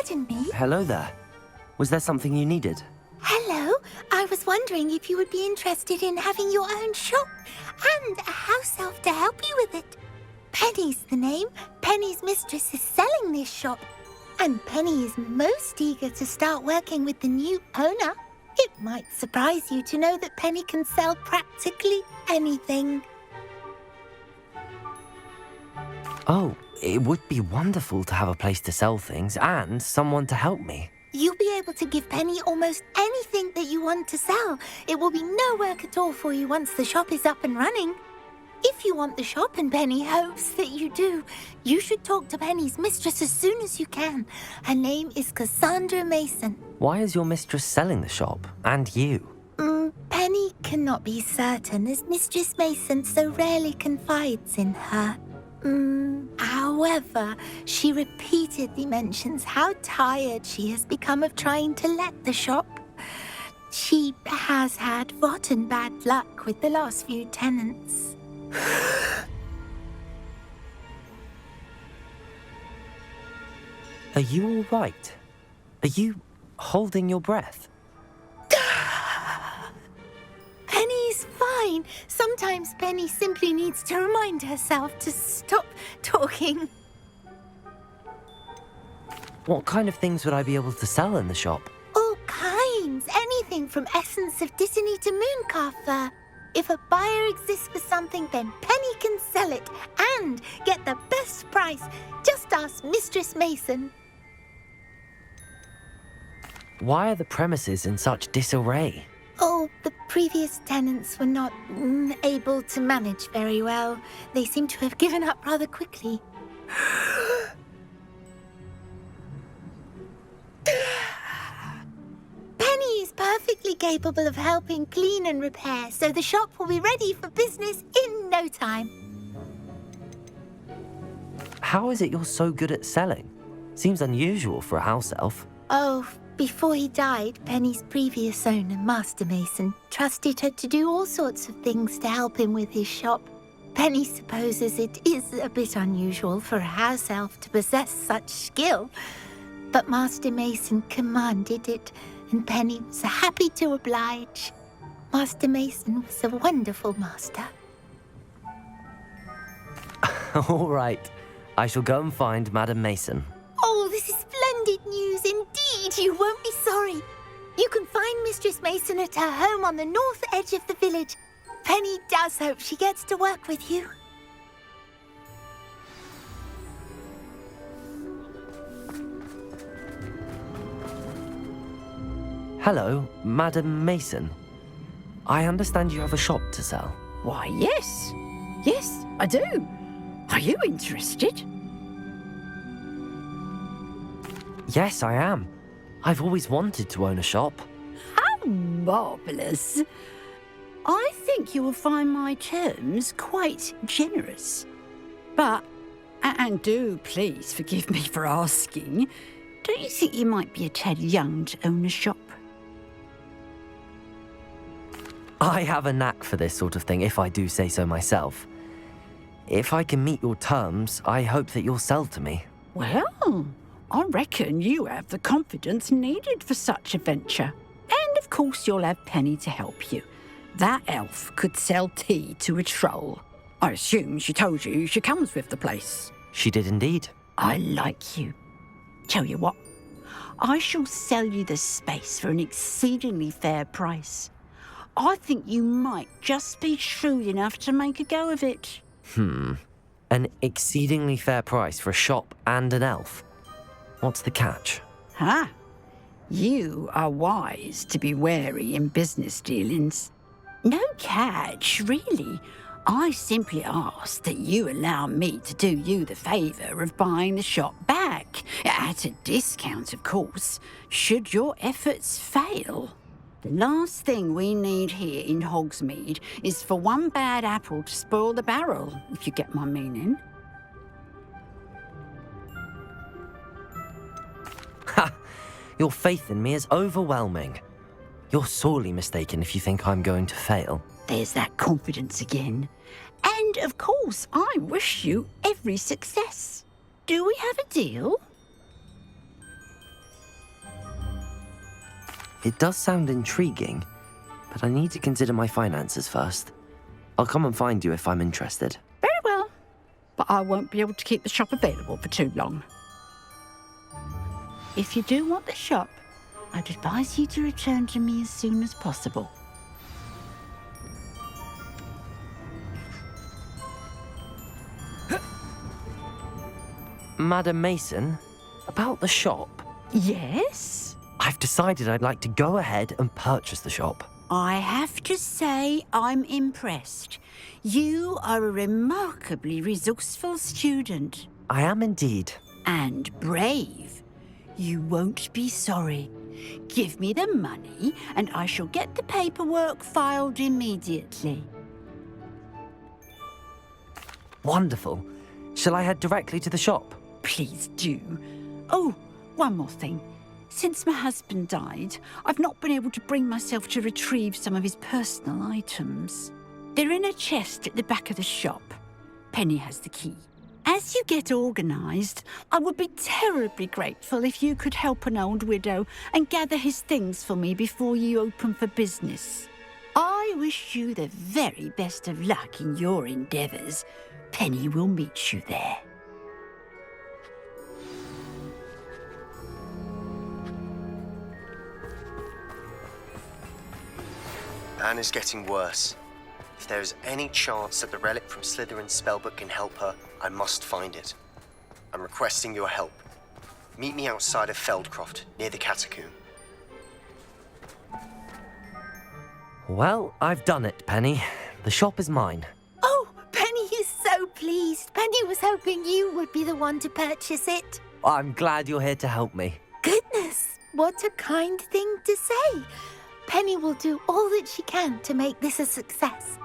pardon me. Hello there. Was there something you needed? Hello. I was wondering if you would be interested in having your own shop and a house elf to help you with it. Penny's the name. Penny's mistress is selling this shop. And Penny is most eager to start working with the new owner. It might surprise you to know that Penny can sell practically anything. Oh, it would be wonderful to have a place to sell things and someone to help me. You'll be able to give Penny almost anything that you want to sell. It will be no work at all for you once the shop is up and running. If you want the shop and Penny hopes that you do, you should talk to Penny's mistress as soon as you can. Her name is Cassandra Mason. Why is your mistress selling the shop? And you? Penny cannot be certain as Mistress Mason so rarely confides in her. However, she repeatedly mentions how tired she has become of trying to let the shop. She has had rotten bad luck with the last few tenants. Are you all right? Are you holding your breath? Penny's fine. Sometimes Penny simply needs to remind herself to stop talking. What kind of things would I be able to sell in the shop? All kinds. Anything from essence of Disney to mooncalf fur. If a buyer exists for something, then Penny can sell it and get the best price. Just ask Mistress Mason. Why are the premises in such disarray? Oh, the previous tenants were not able to manage very well. They seem to have given up rather quickly. Penny is perfectly capable of helping clean and repair, so the shop will be ready for business in no time. How is it you're so good at selling? Seems unusual for a house elf. Oh, before he died, Penny's previous owner, Master Mason, trusted her to do all sorts of things to help him with his shop. Penny supposes it is a bit unusual for a house elf to possess such skill, but Master Mason commanded it, and Penny was happy to oblige. Master Mason was a wonderful master. All right. I shall go and find Madam Mason. Oh, this is splendid news indeed. You won't be sorry. You can find Mistress Mason at her home on the north edge of the village. Penny does hope she gets to work with you. Hello, Madam Mason. I understand you have a shop to sell. Why, yes. Yes, I do. Are you interested? Yes, I am. I've always wanted to own a shop. How marvellous. I think you will find my terms quite generous. But, and do please forgive me for asking, don't you think you might be a tad young to own a shop? I have a knack for this sort of thing, if I do say so myself. If I can meet your terms, I hope that you'll sell to me. Well, I reckon you have the confidence needed for such a venture. And of course you'll have Penny to help you. That elf could sell tea to a troll. I assume she told you she comes with the place. She did indeed. I like you. Tell you what, I shall sell you the space for an exceedingly fair price. I think you might just be shrewd enough to make a go of it. An exceedingly fair price for a shop and an elf. What's the catch? Ah, you are wise to be wary in business dealings. No catch, really. I simply ask that you allow me to do you the favour of buying the shop back, at a discount, of course, should your efforts fail. The last thing we need here in Hogsmeade is for one bad apple to spoil the barrel, if you get my meaning. Ha! Your faith in me is overwhelming. You're sorely mistaken if you think I'm going to fail. There's that confidence again. And, of course, I wish you every success. Do we have a deal? It does sound intriguing, but I need to consider my finances first. I'll come and find you if I'm interested. Very well, but I won't be able to keep the shop available for too long. If you do want the shop, I'd advise you to return to me as soon as possible. Madam Mason, about the shop. Yes? I've decided I'd like to go ahead and purchase the shop. I have to say I'm impressed. You are a remarkably resourceful student. I am indeed. And brave. You won't be sorry. Give me the money and I shall get the paperwork filed immediately. Wonderful. Shall I head directly to the shop? Please do. Oh, one more thing. Since my husband died, I've not been able to bring myself to retrieve some of his personal items. They're in a chest at the back of the shop. Penny has the key. As you get organised, I would be terribly grateful if you could help an old widow and gather his things for me before you open for business. I wish you the very best of luck in your endeavours. Penny will meet you there. Anne is getting worse. If there is any chance that the relic from Slytherin's spellbook can help her, I must find it. I'm requesting your help. Meet me outside of Feldcroft, near the Catacomb. Well, I've done it, Penny. The shop is mine. Oh, Penny is so pleased. Penny was hoping you would be the one to purchase it. I'm glad you're here to help me. Goodness, what a kind thing to say. Penny will do all that she can to make this a success.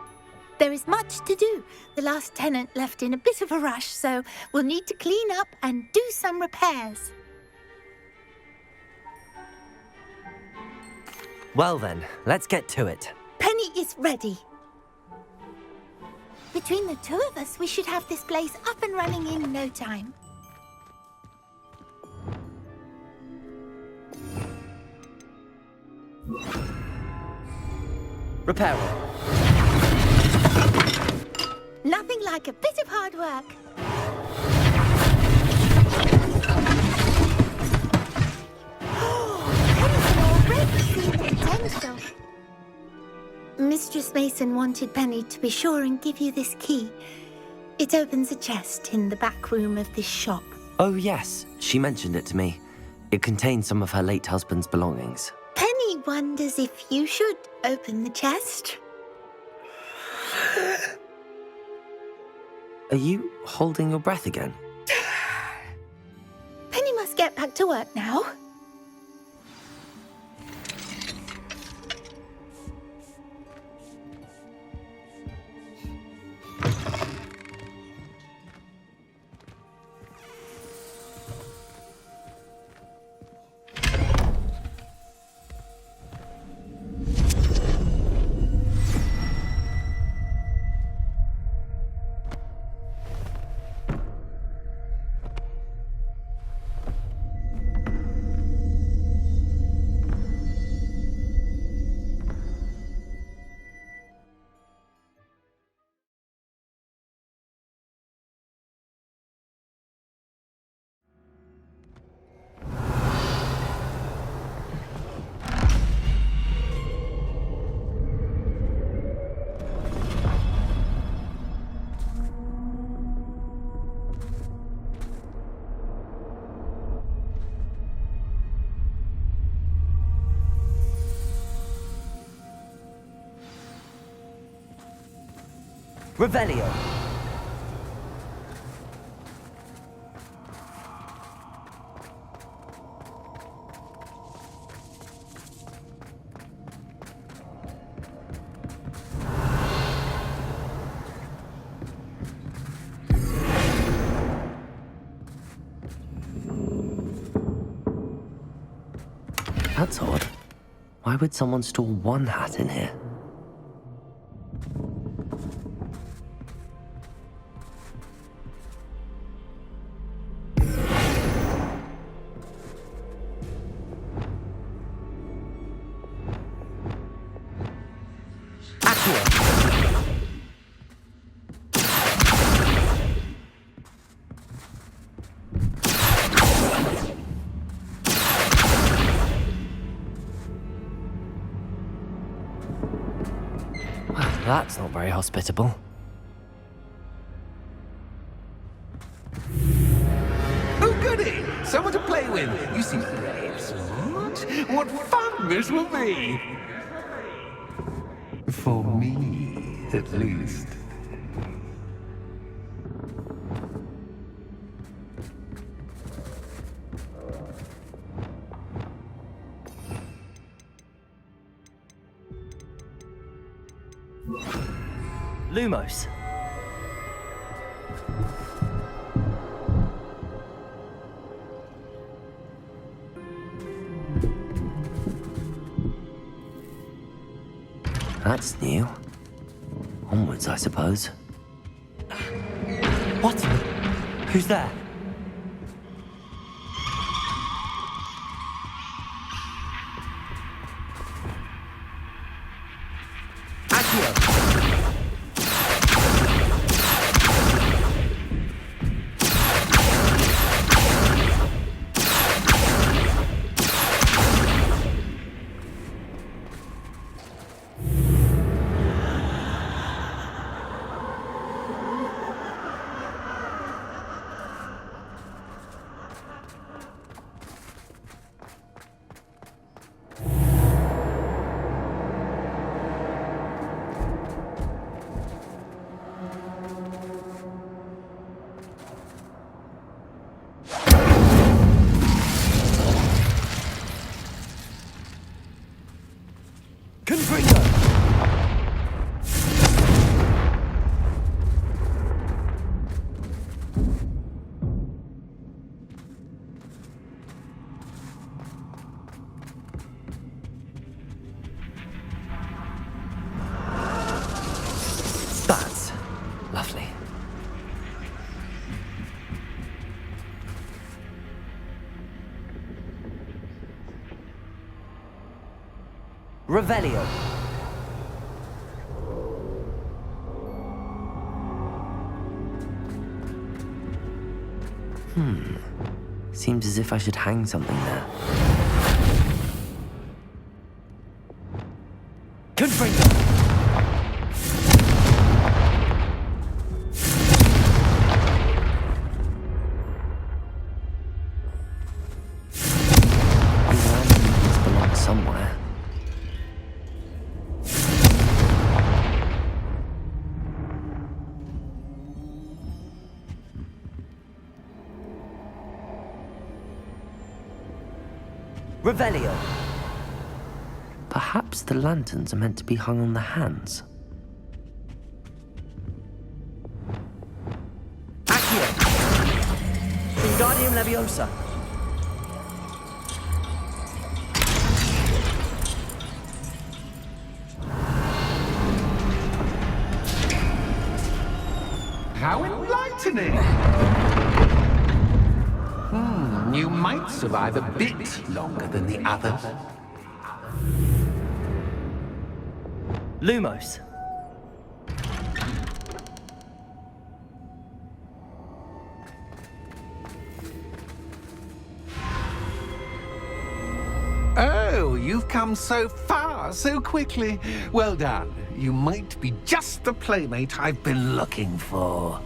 There is much to do. The last tenant left in a bit of a rush, so we'll need to clean up and do some repairs. Well then, let's get to it. Penny is ready. Between the two of us, we should have this place up and running in no time. Repairer. Nothing like a bit of hard work. Penny's already seen potential. Mistress Mason wanted Penny to be sure and give you this key. It opens a chest in the back room of this shop. Oh yes, she mentioned it to me. It contains some of her late husband's belongings. Penny wonders if you should open the chest. Are you holding your breath again? Penny must get back to work now. Revelio. That's odd. Why would someone store one hat in here? That's not very hospitable. Oh, goody! Someone to play with. You seem brave, sort. What fun this will be! For me, at least. Lumos. That's new. Onwards, I suppose. What? Who's there? That's lovely. Revelio. Seems as if I should hang something there. Confringo! These lanterns belong somewhere. Revelio. Perhaps the lanterns are meant to be hung on the hands. Accio! Wingardium Leviosa. How enlightening! You might survive a bit longer than the others. Lumos. Oh, you've come so far so quickly. Well done. You might be just the playmate I've been looking for.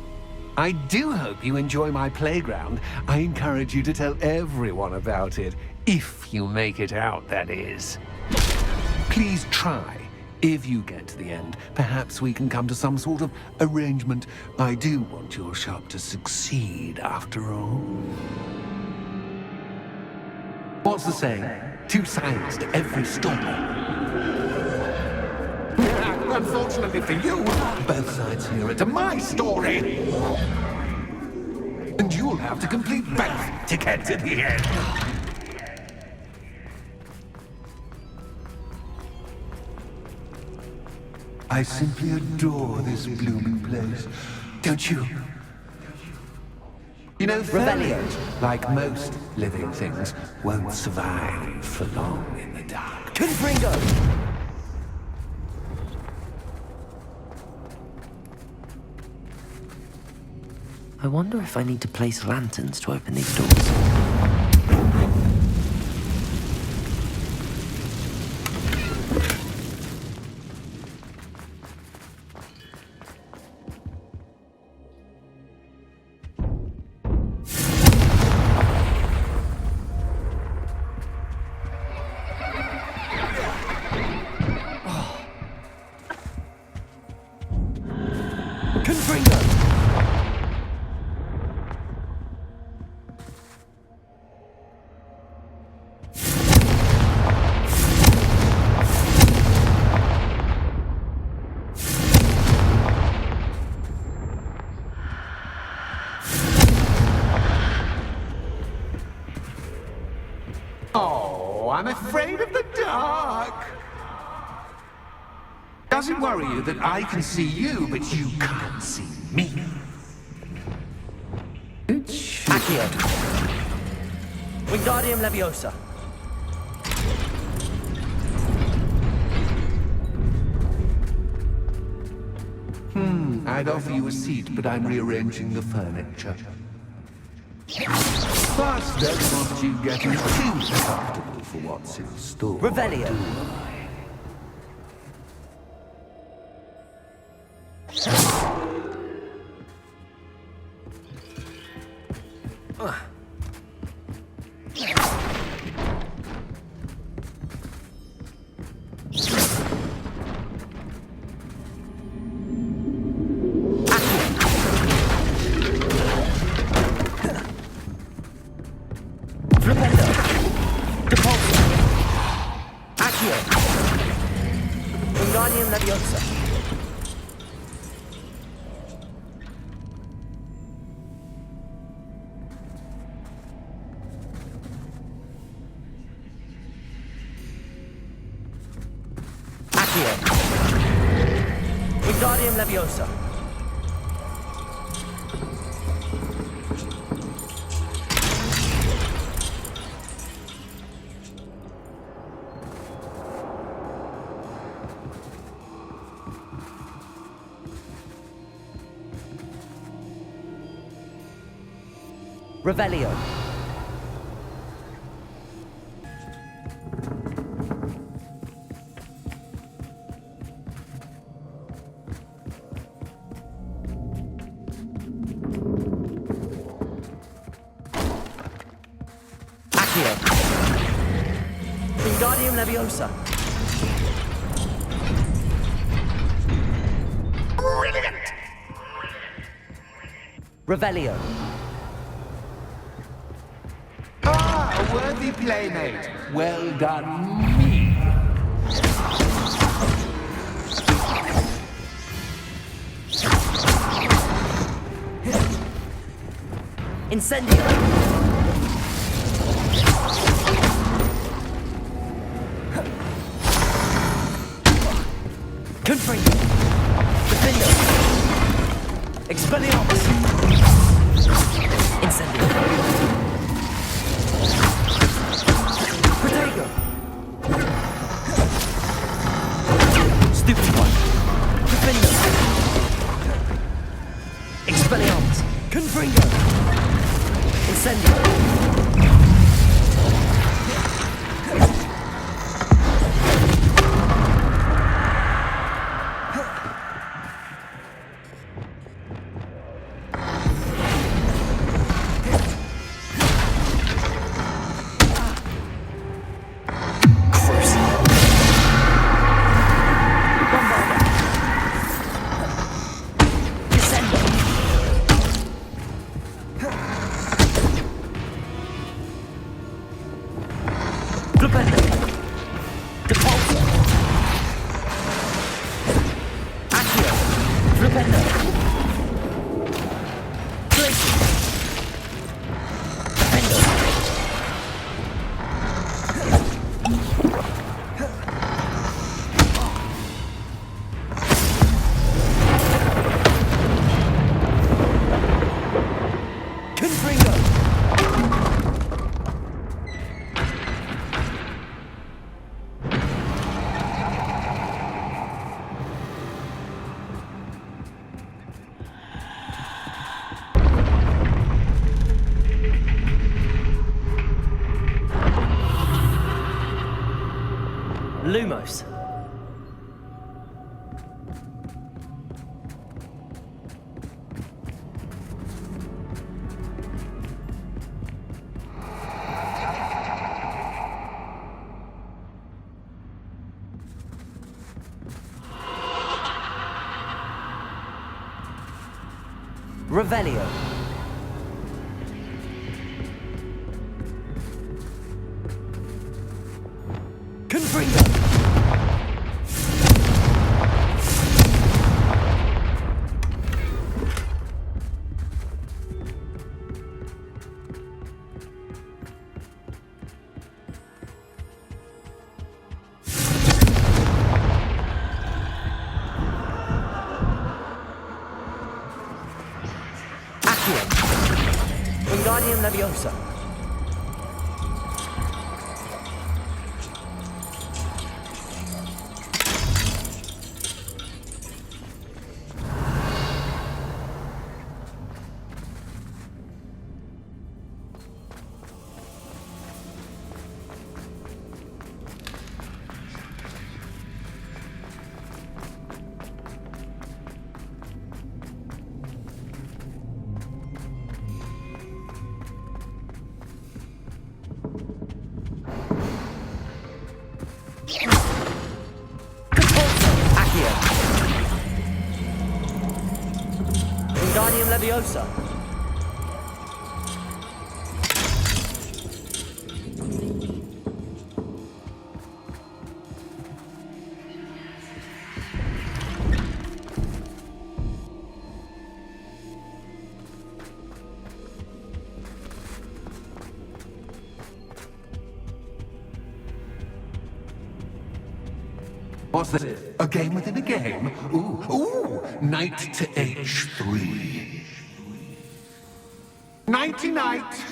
I do hope you enjoy my playground. I encourage you to tell everyone about it. If you make it out, that is. Please try. If you get to the end, perhaps we can come to some sort of arrangement. I do want your shop to succeed, after all. What's the saying? Two sides to every story. Unfortunately for you, both sides here are to my story. And you'll have to complete both to get to the end. I simply adore this blooming place. Don't you? You know, fairies, like most living things, won't survive for long in the dark. Confringo! I wonder if I need to place lanterns to open these doors. Oh, I'm afraid of the dark. Does it worry you that I can see you, but you can't see me? Accio. Wingardium Leviosa. I'd offer you a seat, but I'm rearranging the furniture. Plus, don't want you getting too comfortable for what's in store. Revelio. Wingardium Leviosa. Accio. Wingardium Leviosa. Revelio. Accio. Wingardium Leviosa. Brilliant! Revelio. A worthy playmate. Well done, me. Incendio. Confringo. Defendo. Expelliarmus. Incendio. Protego. Stupid one. Defendo. Expelliarmus. Confringo. Incendio. Lumos. Revelio. Confringo. Leviosa. Wingardium Leviosa. What's this? A game within a game? Ooh, knight to h3. Nighty-night!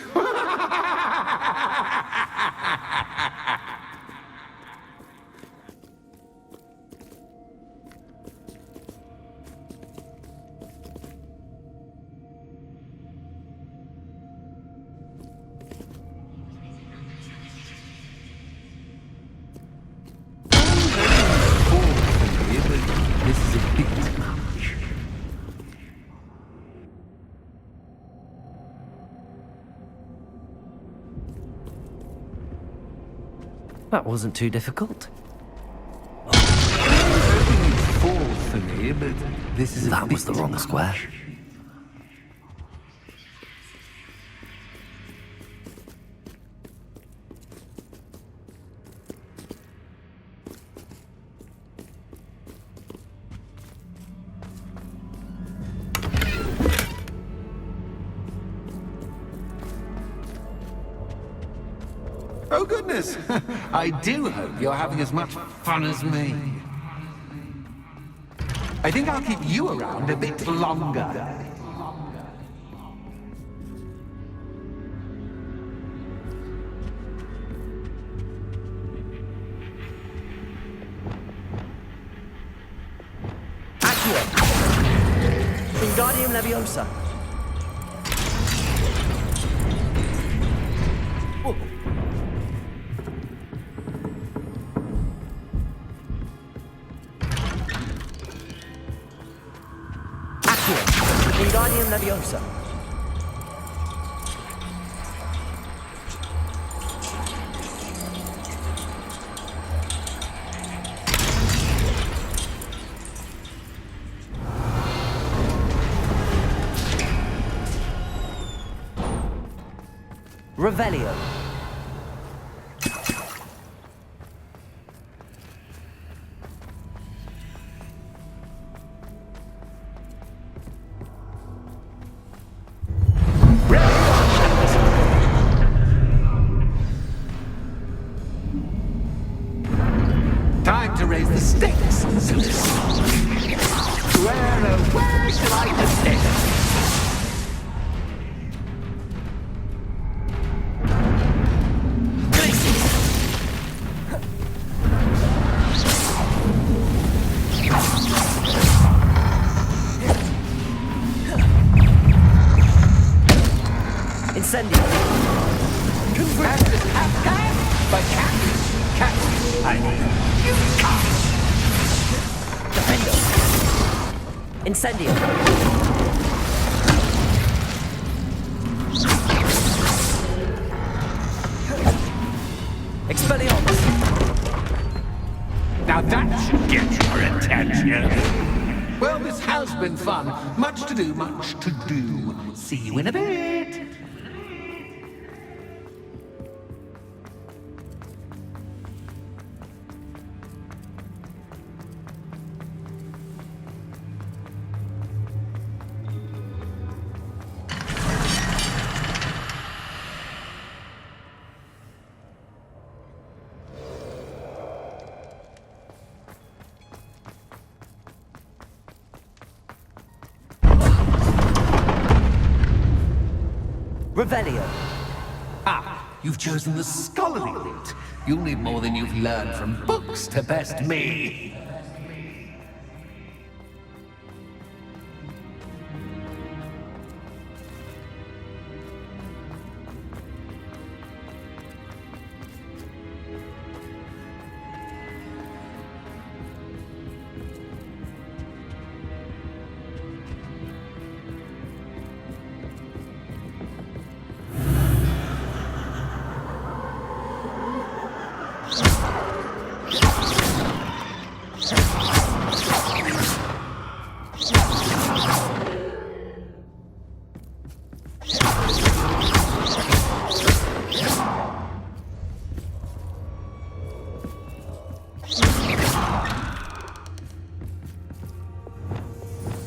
This is a bit much. That wasn't too difficult. Fall for me, but this is a That was bit the wrong much. square. Oh, goodness! I do hope you're having as much fun as me. I think I'll keep you around a bit longer. Accio. Wingardium Leviosa. Oh. Wingardium Leviosa. Revelio. Time to raise the stakes, so to speak. Where shall I begin? Incendio. Defendo. Incendio. Expelliarmus. Now that should get your attention. Well, this has been fun. Much to do, much to do. See you in a bit. Revelio. You've chosen the scholarly route. You'll need more than you've learned from books to best me.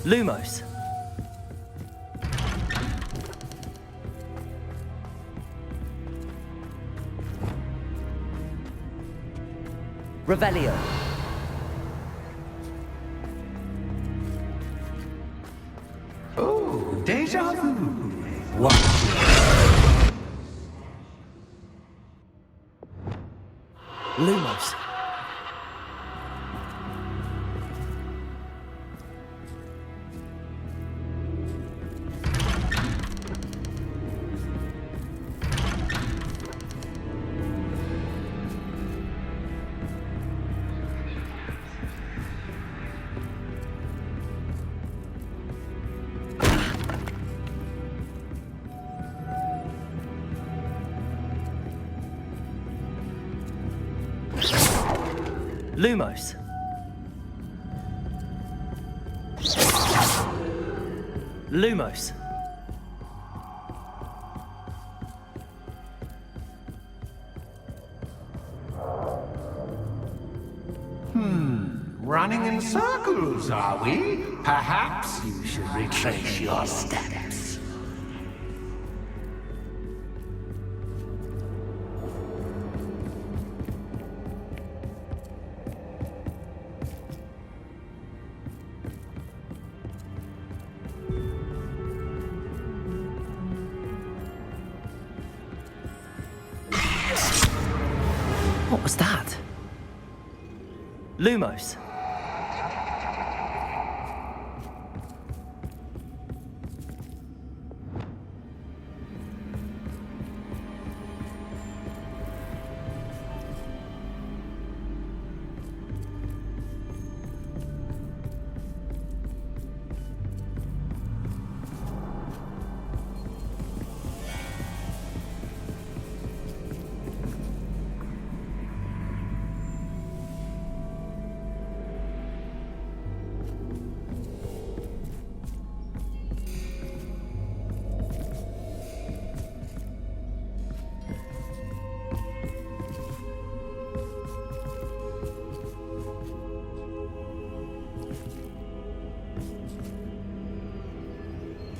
Lumos. Revelio. Oh, deja vu. What? Lumos. Lumos. Lumos. Running in circles, are we? Perhaps you should retrace your steps. What was that? Lumos.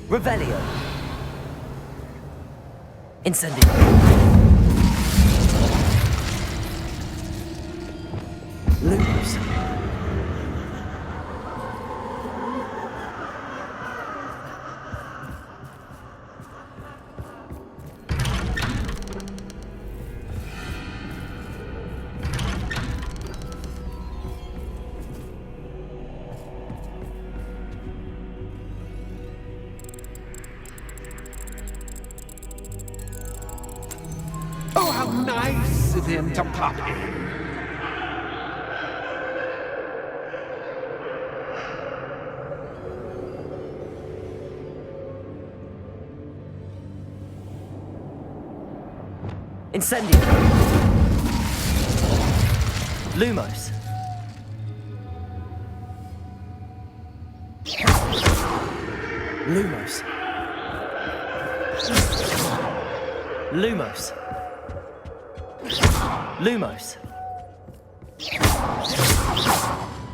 Revelio. Incendio. Lumos. Oh, how nice of him to pop in. Incendio. Lumos. Lumos. Lumos. Lumos.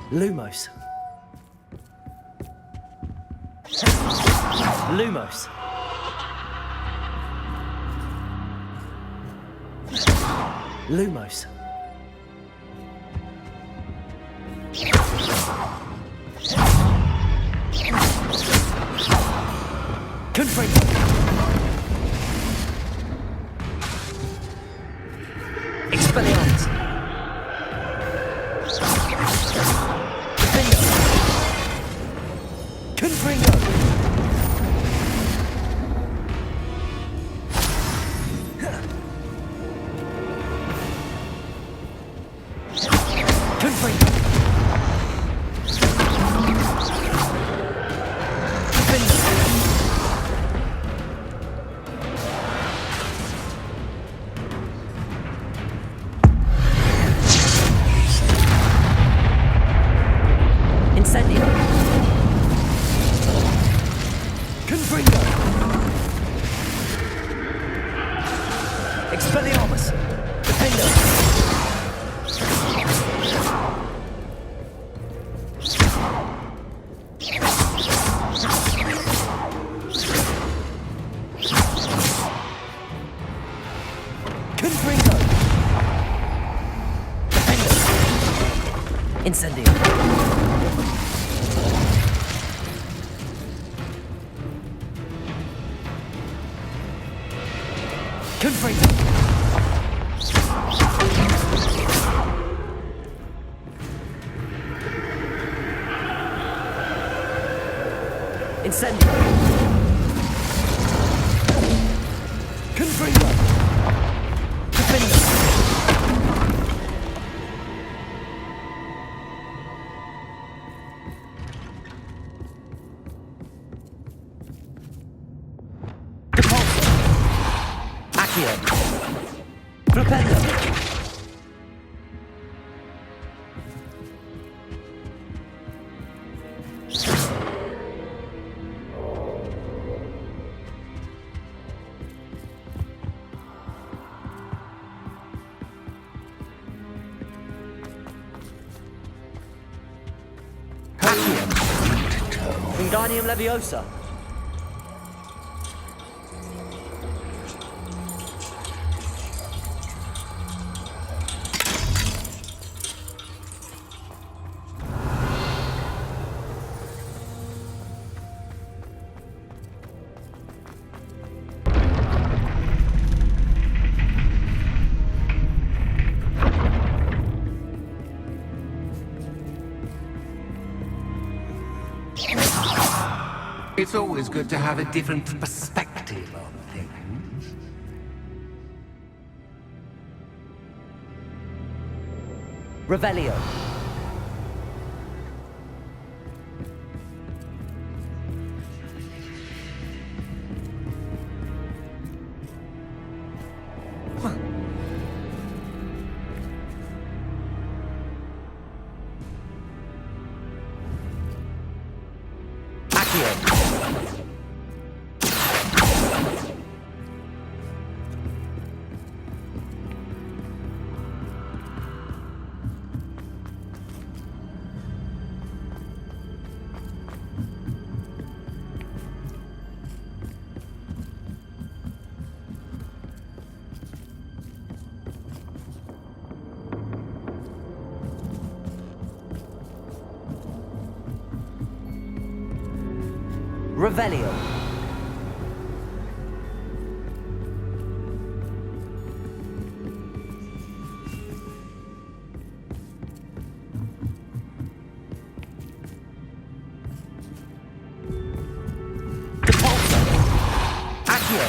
Lumos. Lumos. Lumos. Confringo. Expelliarmus! Defendo! Confringo! Confringo! Defendo! Incendio! Confringo! Expelliarmus! Defendo! Confringo! Defendo! Incendio! Confringo! Incendio! Confringo! Defendo! Depulso! Accio! Flipendo! Wingardium Leviosa! It's always good to have a different perspective on things. Revelio! Revelio! Depulso! Accio!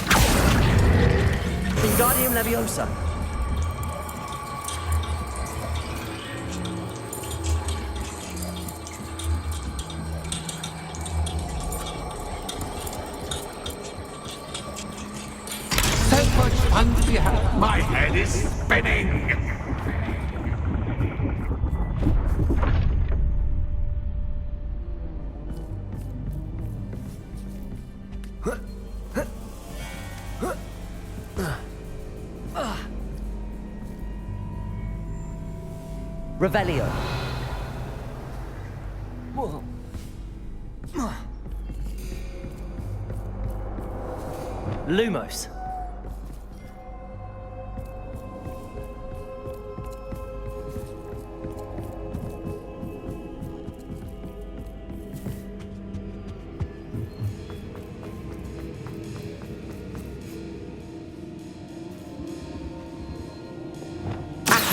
Wingardium Leviosa! Fun to be had. My head is spinning. Revelio! Lumos!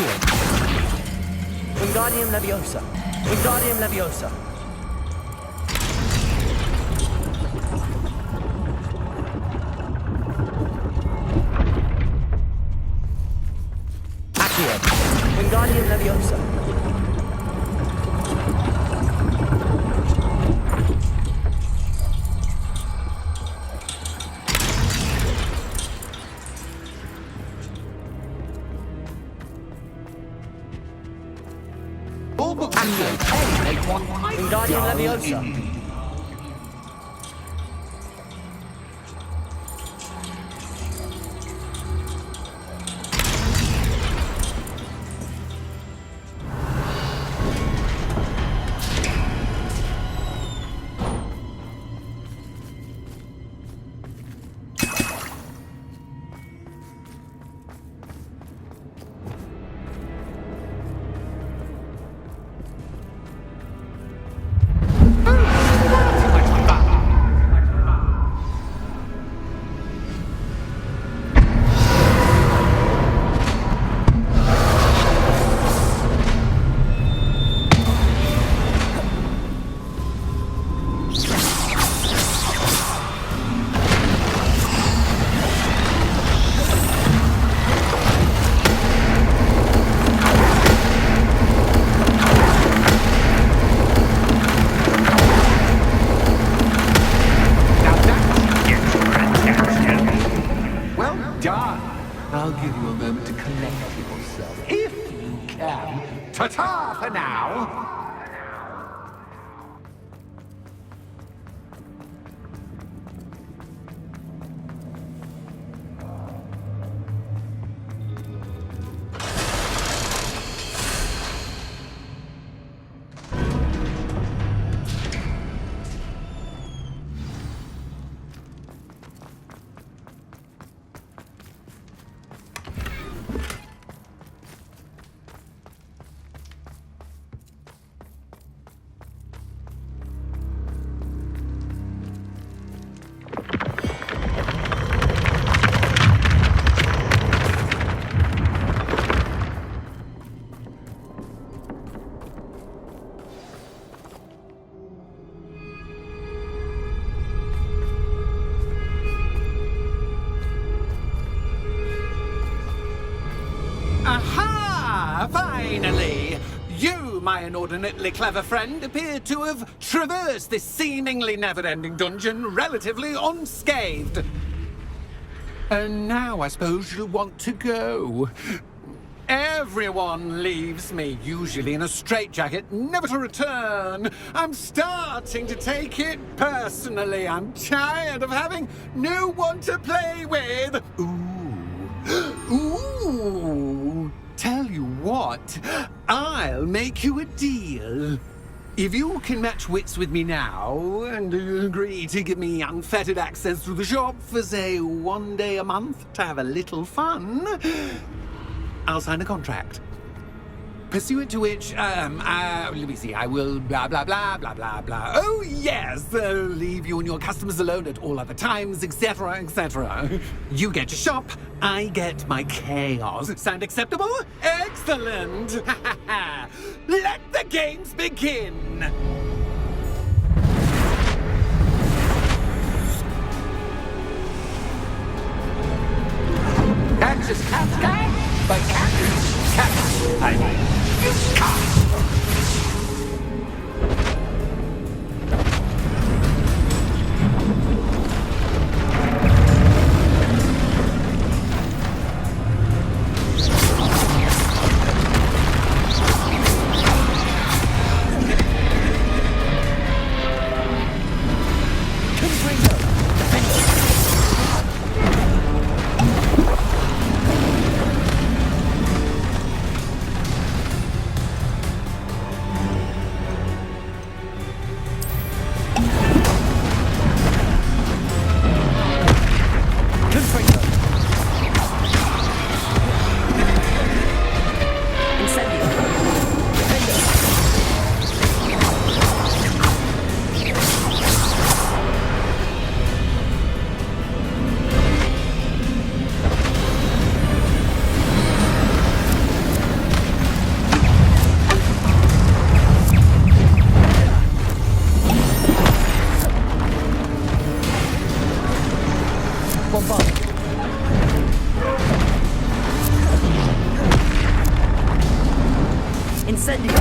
Accio. Wingardium Leviosa. Wingardium Leviosa. Accio. Wingardium Leviosa. Wingardium Leviosa. I'll give you a moment to collect yourself, if you can. Ta-ta for now! Aha! Finally! You, my inordinately clever friend, appear to have traversed this seemingly never-ending dungeon relatively unscathed. And now I suppose you'll want to go. Everyone leaves me, usually in a straitjacket, never to return. I'm starting to take it personally. I'm tired of having no one to play with. Ooh. Tell you what, I'll make you a deal. If you can match wits with me now and agree to give me unfettered access to the shop for, say, 1 day a month to have a little fun, I'll sign a contract. Pursuant to which, let me see, I will blah, blah, blah, blah, blah, blah. Oh, yes, leave you and your customers alone at all other times, etc., etc. You get your shop, I get my chaos. Sound acceptable? Excellent! Let the games begin! That's just cat guy, but cat. I mean, you can't. Incendio!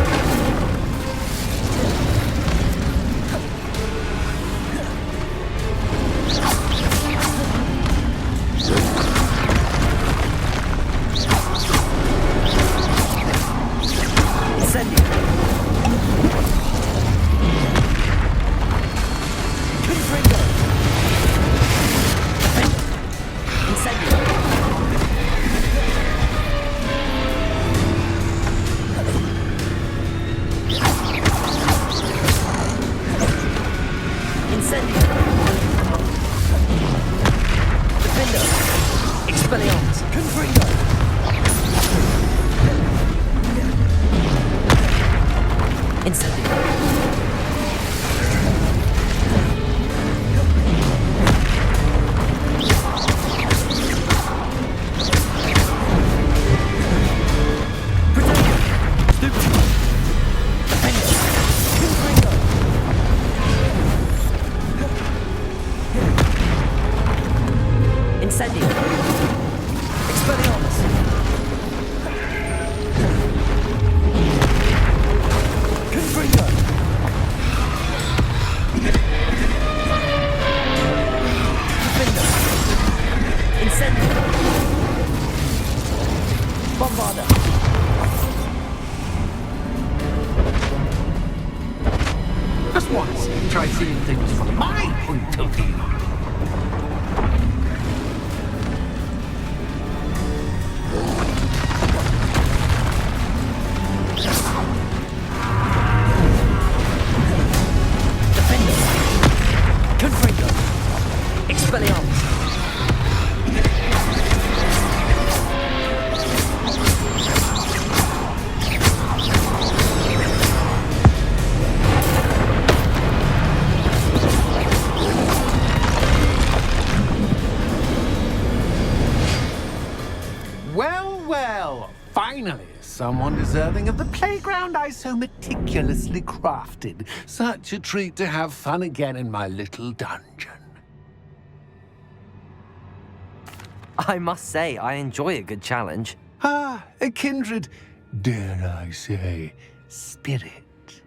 Just once, try seeing things from my point of view. Finally, someone deserving of the playground I so meticulously crafted. Such a treat to have fun again in my little dungeon. I must say, I enjoy a good challenge. Ah, a kindred, dare I say, spirit.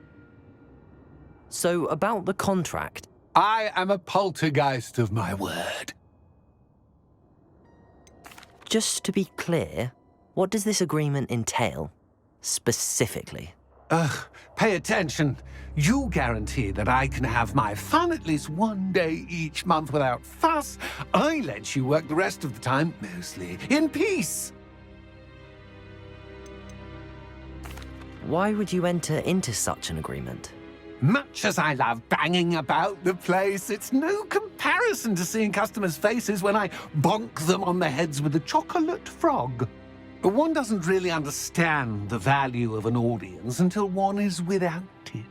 So, about the contract. I am a poltergeist of my word. Just to be clear, what does this agreement entail, specifically? Pay attention. You guarantee that I can have my fun at least one day each month without fuss. I let you work the rest of the time, mostly in peace. Why would you enter into such an agreement? Much as I love banging about the place, it's no comparison to seeing customers' faces when I bonk them on the heads with a chocolate frog. One doesn't really understand the value of an audience until one is without it.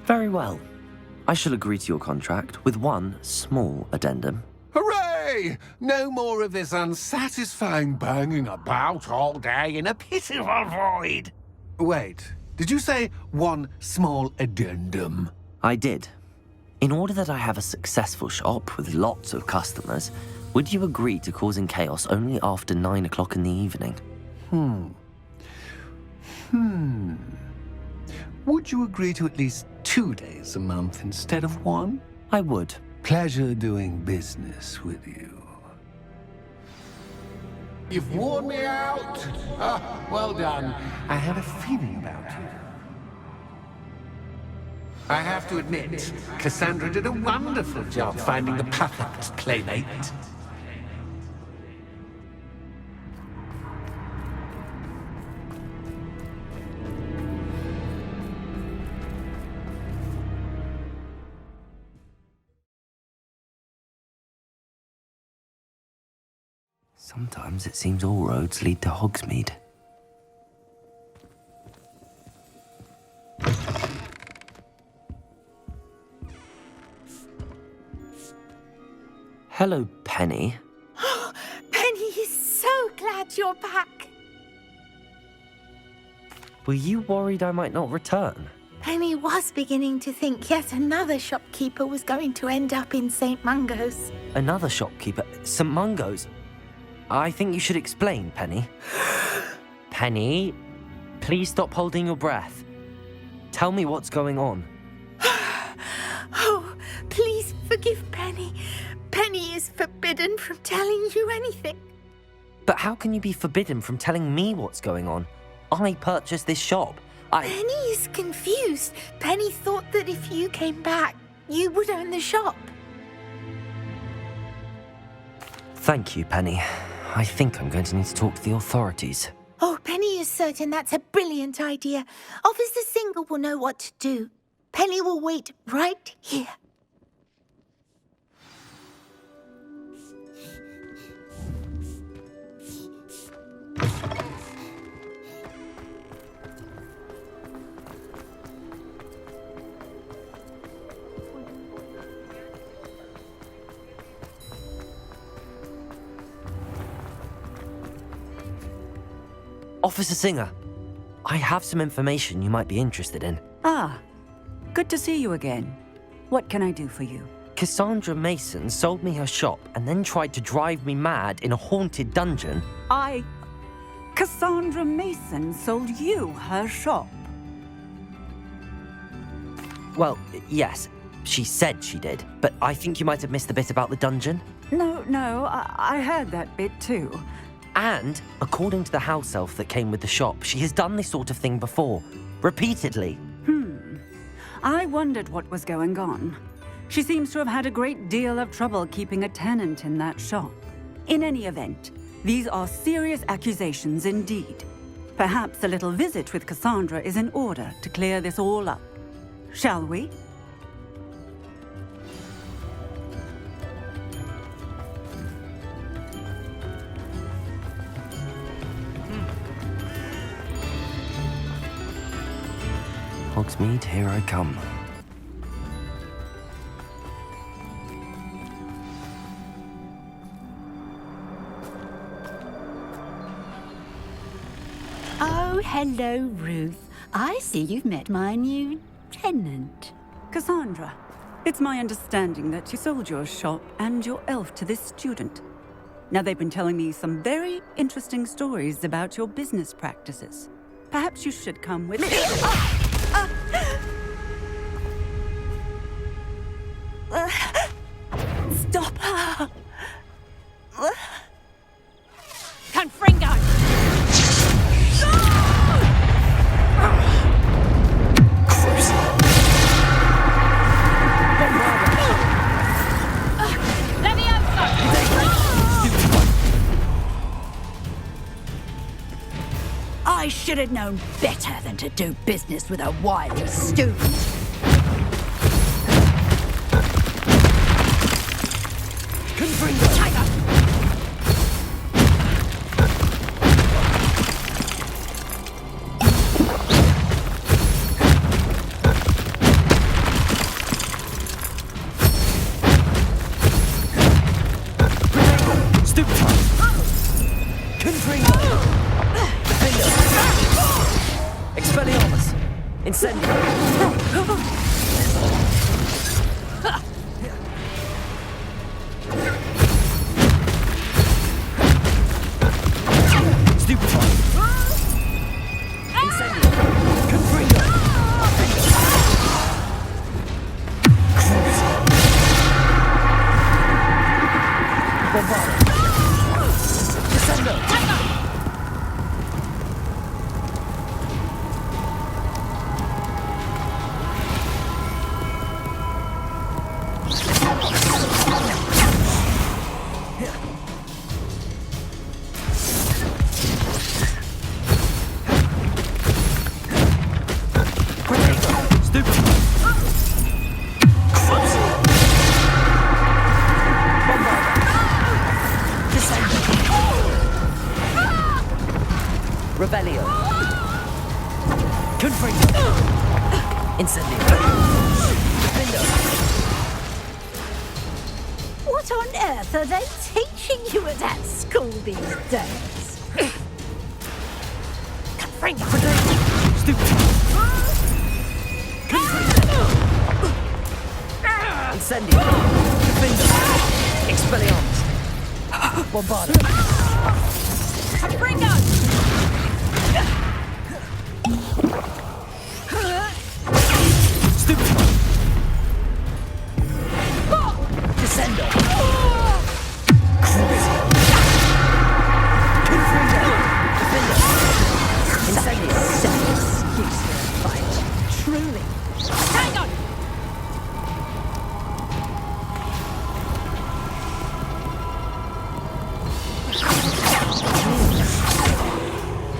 Very well. I shall agree to your contract with one small addendum. Hooray! No more of this unsatisfying banging about all day in a pitiful void. Wait, did you say one small addendum? I did. In order that I have a successful shop with lots of customers, would you agree to causing chaos only after 9 o'clock in the evening? Would you agree to at least 2 days a month instead of one? I would. Pleasure doing business with you. You've worn me out. Well done. I had a feeling about you. I have to admit, Cassandra did a wonderful job finding the perfect playmate. Sometimes it seems all roads lead to Hogsmeade. Hello, Penny. Penny is so glad you're back. Were you worried I might not return? Penny was beginning to think yet another shopkeeper was going to end up in St. Mungo's. Another shopkeeper? St. Mungo's? I think you should explain, Penny. Penny, please stop holding your breath. Tell me what's going on. Oh, please forgive Penny. Penny is forbidden from telling you anything. But how can you be forbidden from telling me what's going on? I purchased this shop. Penny is confused. Penny thought that if you came back, you would own the shop. Thank you, Penny. I think I'm going to need to talk to the authorities. Oh, Penny is certain that's a brilliant idea. Officer Singer will know what to do. Penny will wait right here. Officer Singer, I have some information you might be interested in. Ah, good to see you again. What can I do for you? Cassandra Mason sold me her shop and then tried to drive me mad in a haunted dungeon. Cassandra Mason sold you her shop? Well, yes, she said she did, but I think you might have missed the bit about the dungeon. No, I heard that bit too. And, according to the house elf that came with the shop, she has done this sort of thing before. Repeatedly. I wondered what was going on. She seems to have had a great deal of trouble keeping a tenant in that shop. In any event, these are serious accusations indeed. Perhaps a little visit with Cassandra is in order to clear this all up. Shall we? Hogsmeade, here I come. Oh, hello, Ruth. I see you've met my new tenant. Cassandra, it's my understanding that you sold your shop and your elf to this student. Now, they've been telling me some very interesting stories about your business practices. Perhaps you should come with me. Stop her! Confringo! I should have known better than to do business with a wily student. What on earth are they teaching you at that school these days? Incendio! Defender! Expelliarmus! Bombarda! Confringo! Stupid! Descender! Cruiser! Confringo! Defender! Incendio! Excuse for a fight. Truly. Hang on!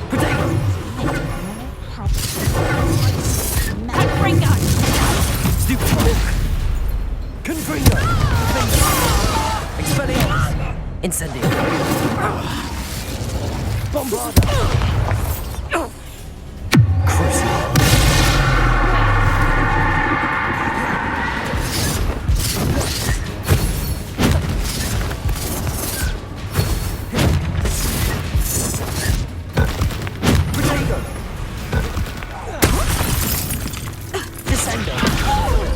Potato! Confringo! Stupid! Confringo! Defender! Expelliarmus! Incendio! Bombarda! Crucible! Potato! Descendo!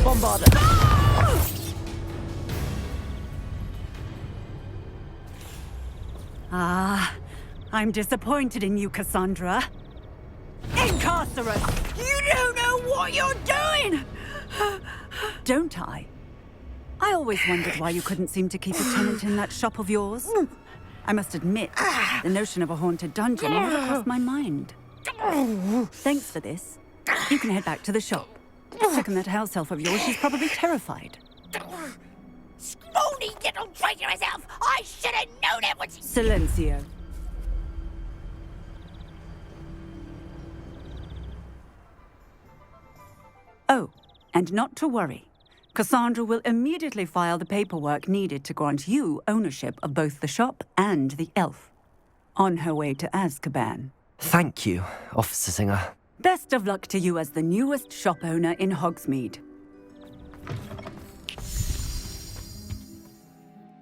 Bombarda! Ah, I'm disappointed in you, Cassandra. Incarcerate! You don't know what you're doing! Don't I? I always wondered why you couldn't seem to keep a tenant in that shop of yours. I must admit, the notion of a haunted dungeon never crossed my mind. Thanks for this. You can head back to the shop. Check on that house elf of yours, she's probably terrified. Scrawny little traitor herself! I should have known it was... Silencio. Oh, and not to worry. Cassandra will immediately file the paperwork needed to grant you ownership of both the shop and the elf. On her way to Azkaban. Thank you, Officer Singer. Best of luck to you as the newest shop owner in Hogsmeade.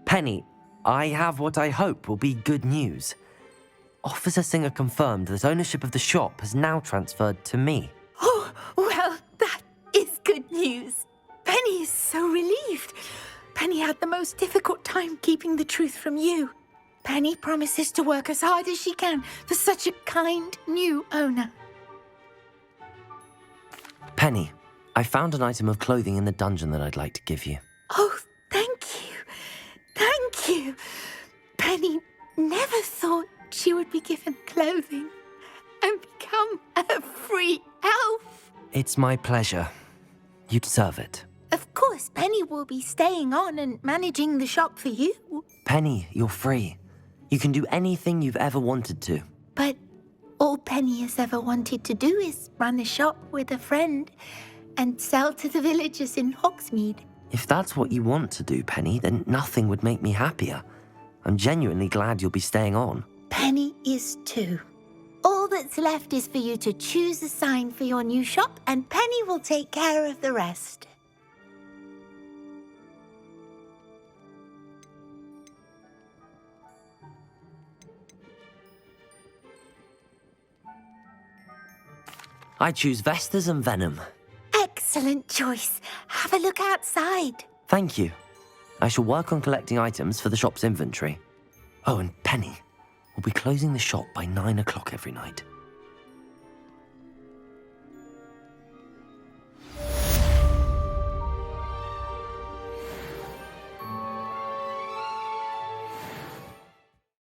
Penny, I have what I hope will be good news. Officer Singer confirmed that ownership of the shop has now transferred to me. Oh, well, that is good news. Penny is so relieved. Penny had the most difficult time keeping the truth from you. Penny promises to work as hard as she can for such a kind new owner. Penny, I found an item of clothing in the dungeon that I'd like to give you. Oh, thank you. Thank you. Penny never thought she would be given clothing and become a free elf. It's my pleasure. You deserve it. Of course, Penny will be staying on and managing the shop for you. Penny, you're free. You can do anything you've ever wanted to. But all Penny has ever wanted to do is run a shop with a friend and sell to the villagers in Hogsmeade. If that's what you want to do, Penny, then nothing would make me happier. I'm genuinely glad you'll be staying on. Penny is too. All that's left is for you to choose a sign for your new shop, and Penny will take care of the rest. I choose Vestas and Venom. Excellent choice. Have a look outside. Thank you. I shall work on collecting items for the shop's inventory. Oh, and Penny, we'll be closing the shop by 9 o'clock every night.